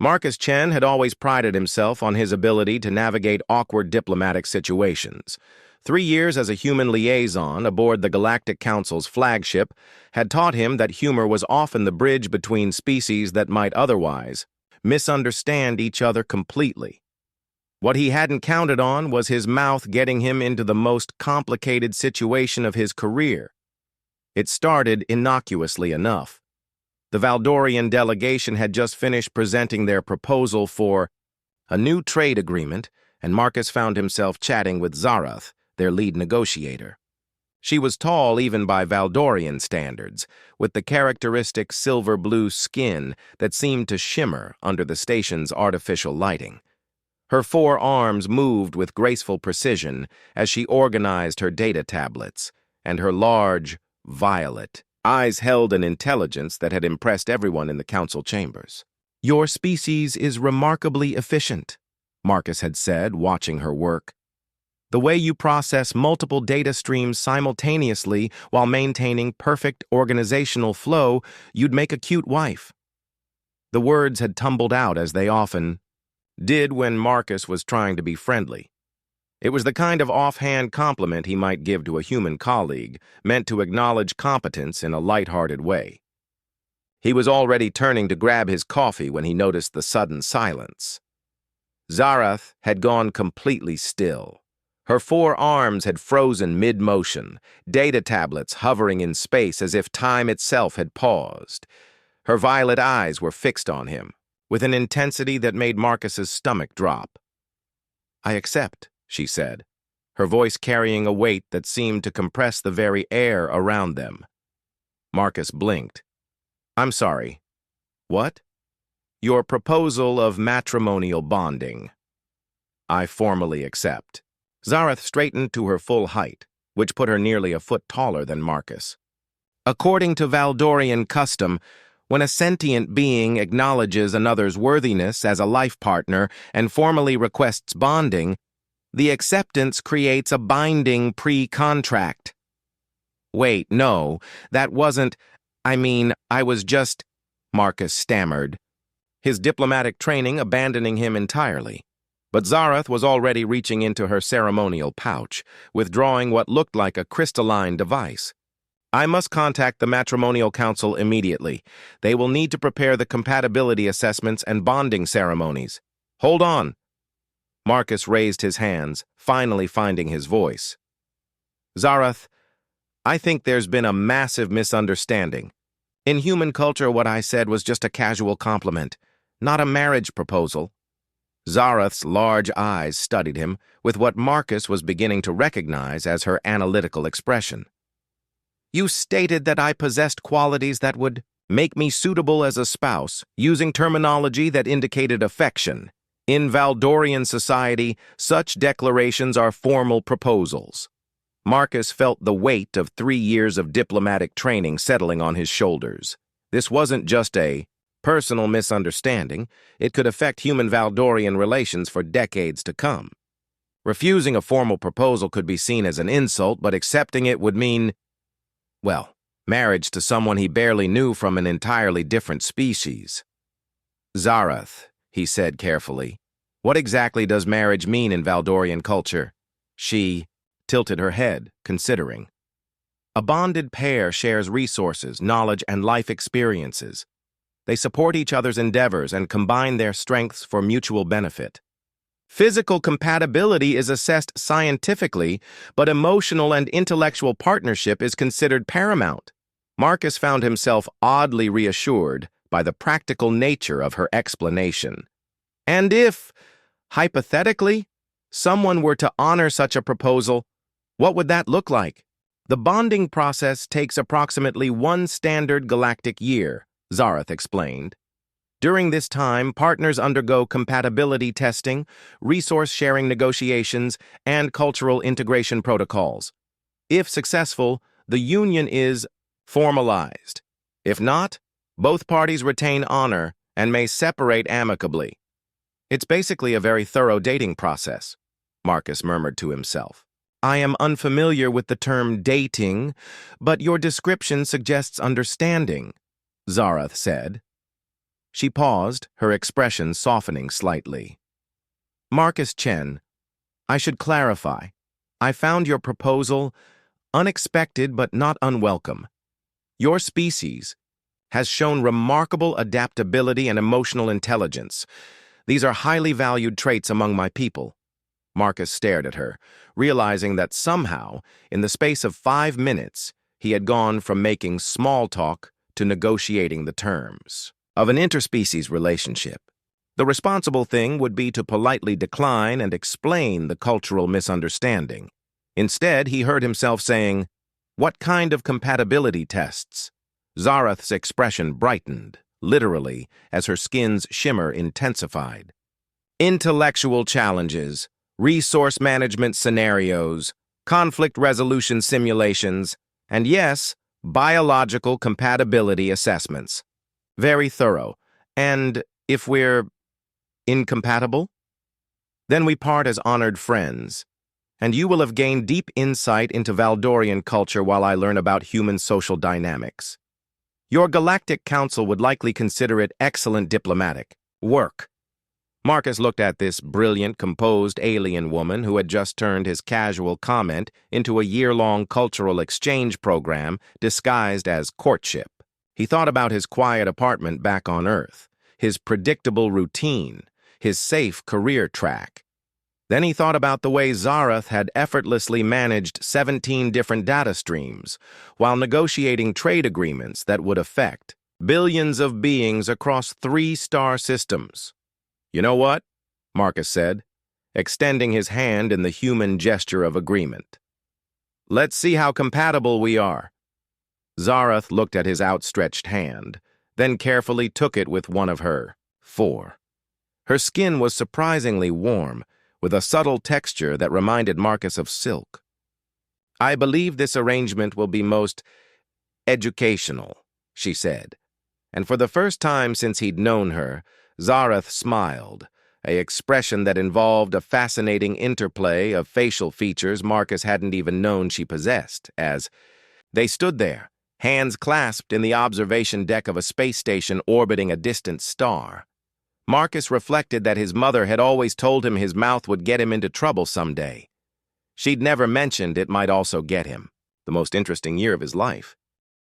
Marcus Chen had always prided himself on his ability to navigate awkward diplomatic situations. 3 years as a human liaison aboard the Galactic Council's flagship had taught him that humor was often the bridge between species that might otherwise misunderstand each other completely. What he hadn't counted on was his mouth getting him into the most complicated situation of his career. It started innocuously enough. The Valdorian delegation had just finished presenting their proposal for a new trade agreement, and Marcus found himself chatting with Zarath, their lead negotiator. She was tall even by Valdorian standards, with the characteristic silver-blue skin that seemed to shimmer under the station's artificial lighting. Her 4 arms moved with graceful precision as she organized her data tablets, and her large, violet eyes held an intelligence that had impressed everyone in the council chambers. "Your species is remarkably efficient," Marcus had said, watching her work. "The way you process multiple data streams simultaneously while maintaining perfect organizational flow, you'd make a cute wife." The words had tumbled out as they often did when Marcus was trying to be friendly. It was the kind of offhand compliment he might give to a human colleague, meant to acknowledge competence in a light-hearted way. He was already turning to grab his coffee when he noticed the sudden silence. Zarath had gone completely still. Her 4 arms had frozen mid-motion, data tablets hovering in space as if time itself had paused. Her violet eyes were fixed on him, with an intensity that made Marcus's stomach drop. "I accept," she said, her voice carrying a weight that seemed to compress the very air around them. Marcus blinked. "I'm sorry. What?" "Your proposal of matrimonial bonding." "I formally accept." Zarath straightened to her full height, which put her nearly a foot taller than Marcus. "According to Valdorian custom, when a sentient being acknowledges another's worthiness as a life partner and formally requests bonding, the acceptance creates a binding pre-contract." "Wait, no, that wasn't... I was just..." Marcus stammered, his diplomatic training abandoning him entirely. But Zarath was already reaching into her ceremonial pouch, withdrawing what looked like a crystalline device. "I must contact the Matrimonial Council immediately. They will need to prepare the compatibility assessments and bonding ceremonies." "Hold on." Marcus raised his hands, finally finding his voice. "Zarath, I think there's been a massive misunderstanding. In human culture, what I said was just a casual compliment, not a marriage proposal." Zarath's large eyes studied him with what Marcus was beginning to recognize as her analytical expression. "You stated that I possessed qualities that would make me suitable as a spouse, using terminology that indicated affection. In Valdorian society, such declarations are formal proposals." Marcus felt the weight of 3 years of diplomatic training settling on his shoulders. This wasn't just a personal misunderstanding. It could affect human Valdorian relations for decades to come. Refusing a formal proposal could be seen as an insult, but accepting it would mean, well, marriage to someone he barely knew from an entirely different species. "Zarath," he said carefully, "what exactly does marriage mean in Valdorian culture?" She tilted her head, considering. "A bonded pair shares resources, knowledge, and life experiences. They support each other's endeavors and combine their strengths for mutual benefit. Physical compatibility is assessed scientifically, but emotional and intellectual partnership is considered paramount." Marcus found himself oddly reassured by the practical nature of her explanation. "And if, hypothetically, someone were to honor such a proposal, what would that look like?" "The bonding process takes approximately 1 standard galactic year," Zarath explained. "During this time, partners undergo compatibility testing, resource-sharing negotiations, and cultural integration protocols. If successful, the union is formalized. If not, both parties retain honor and may separate amicably." "It's basically a very thorough dating process," Marcus murmured to himself. "I am unfamiliar with the term dating, but your description suggests understanding," Zarath said. She paused, her expression softening slightly. Marcus Chen, I should clarify. I found your proposal unexpected but not unwelcome. Your species has shown remarkable adaptability and emotional intelligence. These are highly valued traits among my people. Marcus stared at her, realizing that somehow, in the space of 5 minutes, he had gone from making small talk to negotiating the terms of an interspecies relationship. The responsible thing would be to politely decline and explain the cultural misunderstanding. Instead, he heard himself saying, "What kind of compatibility tests?" Zarath's expression brightened, literally, as her skin's shimmer intensified. Intellectual challenges, resource management scenarios, conflict resolution simulations, and yes, biological compatibility assessments. Very thorough. And if we're incompatible? Then we part as honored friends, and you will have gained deep insight into Valdorian culture while I learn about human social dynamics. Your Galactic Council would likely consider it excellent diplomatic work. Marcus looked at this brilliant, composed alien woman who had just turned his casual comment into a year-long cultural exchange program disguised as courtship. He thought about his quiet apartment back on Earth, his predictable routine, his safe career track. Then he thought about the way Zarath had effortlessly managed 17 different data streams while negotiating trade agreements that would affect billions of beings across 3 star systems. You know what? Marcus said, extending his hand in the human gesture of agreement. Let's see how compatible we are. Zarath looked at his outstretched hand, then carefully took it with one of her 4. Her skin was surprisingly warm, with a subtle texture that reminded Marcus of silk. I believe this arrangement will be most educational, she said. And for the first time since he'd known her, Zarath smiled, an expression that involved a fascinating interplay of facial features Marcus hadn't even known she possessed, as they stood there, hands clasped in the observation deck of a space station orbiting a distant star. Marcus reflected that his mother had always told him his mouth would get him into trouble someday. She'd never mentioned it might also get him, the most interesting year of his life.